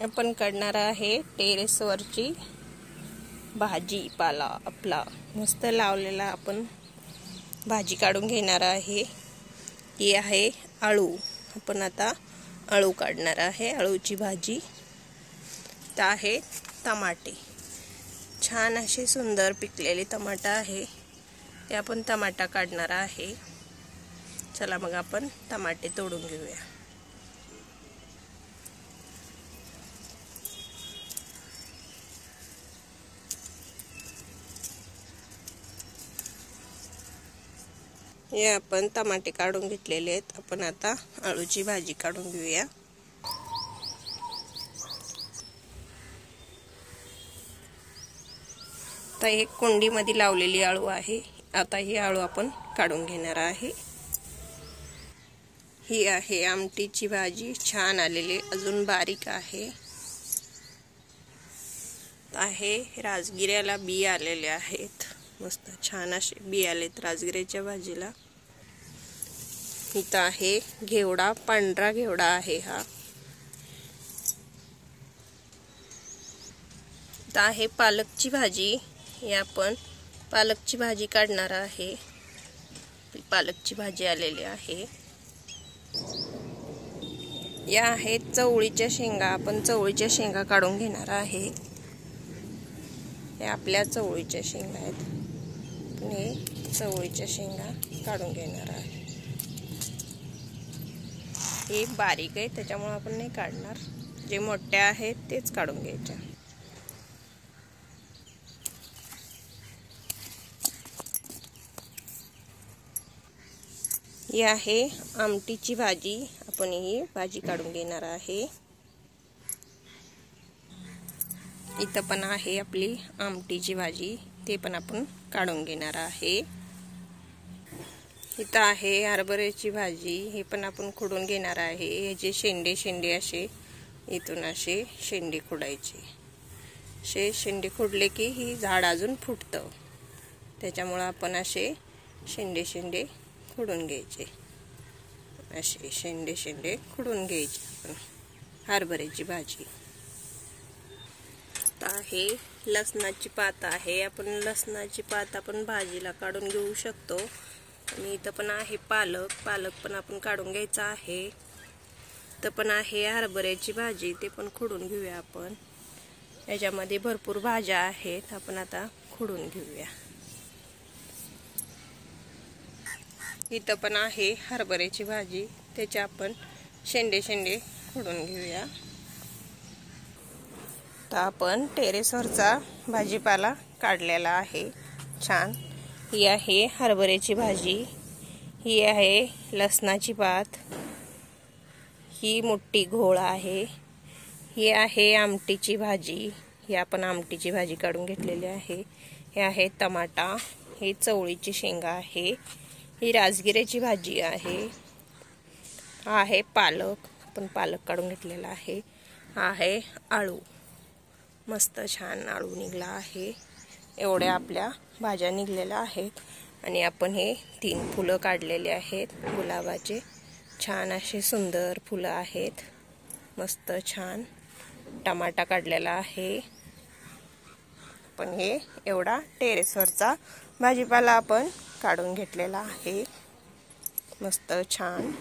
आपण काढणार आहे टेरेसवरची भाजीपाला आपला मस्त लावलेला आपण भाजी काढून घेणार आहे। ही आहे आळू। आपण आता आळू काढणार आहे। आळूची भाजी। तर आहे टमाटे, छान असे सुंदर पिकलेले टमाटा आहे। ते आपण टमाटा काढणार आहे। चला मग आपण टमाटे तोडून घेऊया। हे आपण टमाटे काढून घेतलेले आहेत। आपण आता आळूची भाजी काढून घेऊया। आता एक कुंडीमध्ये लावलेली आळू आहे। आता ही आळू आपण काढून घेणार आहे। ही आहे आमटीची भाजी, छान आलेली, अजून बारीक आहे। राजगिऱ्याला बी आलेले आहेत, मस्त छान असे बी आलेत राजगिऱ्याच्या भाजीला। इथं आहे घेवडा, पांढरा घेवडा आहे हा। इथं आहे पालकची भाजी। हे आपण पालकची भाजी काढणार आहे। पालकची भाजी आलेली आहे। या आहेत चवळीच्या शेंगा। आपण चवळीच्या शेंगा काढून घेणार आहे। हे आपल्या चवळीच्या शेंगा आहेत। हे चवळीच्या शेंगा काढून घेणार आहे। हे बारीक आहे त्याच्यामुळे आपण नाही काढणार, जे मोठे आहेत तेच काढून घ्यायचे। ही आहे आमटीची भाजी। आपण ही भाजी काढून घेणार आहे। इथं पण आहे आपली आमटीची भाजी, ते पण आपण काढून घेणार आहे। इथं आहे हरभऱ्याची भाजी, हे पण आपण खुडून घेणार आहे। याचे शेंडे शेंडे असे इथून असे शेंडे खुडायचे। शेंडे खुडले की ही झाड अजून फुटतं, त्याच्यामुळे आपण असे शेंडे शेंडे खुडून घ्यायचे। असे शेंडे शेंडे खुडून घ्यायचे आपण हरभऱ्याची भाजी। आहे लसणाची पात आहे। आपण लसणाची पात आपण भाजीला काढून घेऊ शकतो। आणि इथं पण आहे पालक, पालक पण आपण काढून घ्यायचा आहे। इथं पण आहे हरभऱ्याची भाजी, ते पण खुडून घेऊया आपण। याच्यामध्ये भरपूर भाज्या आहेत, आपण आता खुडून घेऊया। इथं पण आहे हरभऱ्याची भाजी, त्याचे आपण शेंडे शेंडे खुडून घेऊया। तर आपण टेरेसवरचा भाजीपाला काढलेला आहे छान। ही आहे हरभऱ्याची भाजी, ही आहे लसणाची पात, ही मोठी घोळ आहे, ही आहे आमटीची भाजी, ही आपण आमटीची भाजी काढून घेतलेली आहे। हे आहे टमाटा, ही चवळीची शेंगा आहे, ही राजगिऱ्याची भाजी आहे। हा आहे पालक, आपण पालक काढून घेतलेला आहे। हा आहे आळू, मस्त छान आळू निघला आहे। एवढ्या आपल्या भाज्या निघलेल्या आहेत। आणि आपण हे 3 फुलं काढलेले आहेत गुलाबाचे, छान असे सुंदर फुलं आहेत, मस्त छान। टमाटा काढलेला आहे। पण हे एवढा टेरेसवरचा भाजीपाला आपण काढून घेतलेला आहे, मस्त छान।